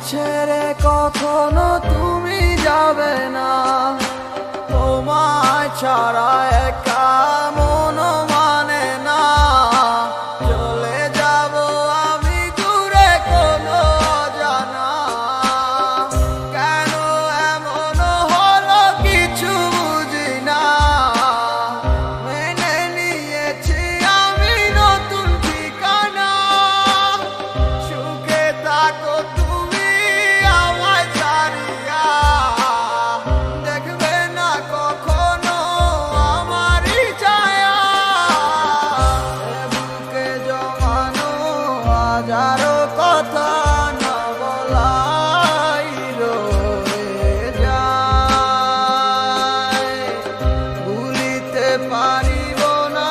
ছেড়ে কখনো তুমি যাবে না, তোমায় ছাড়া একা মন মানে না। চলে যাব আমি দূরে কোনো অজানা, কেন এমন হলো কিছু বুঝি না। মেনে নিয়েছি আমি নতুন ঠিকানা, সুখে থাকো তুমি আমায় ছাড়িয়া। দেখবে না কখনো আমারই ছায়া, বুকে জমানো হাজারো কথা না বলাই রয়ে যায়। ভুলিতে পারিব না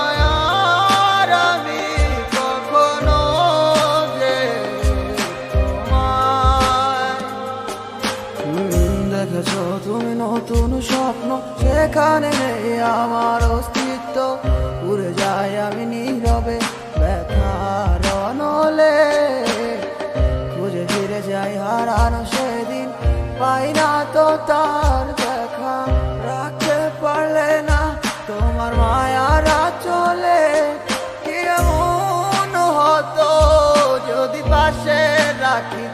আর আমি কখনো যে তোমায়। দেখেছো তুমি নতুন স্বপ্ন, সেখানে নেই আমার অস্তিত্ব। উড়ে যাই আমি নীরবে ব্যথার অনলে, খুঁজে ফিরে যাই হারানো সেদিন, পাই না তো তার দেখা। রাখতে পারলে না তোমার মায়ারা চলে, কি এমন হতো যদি পাশে রাখি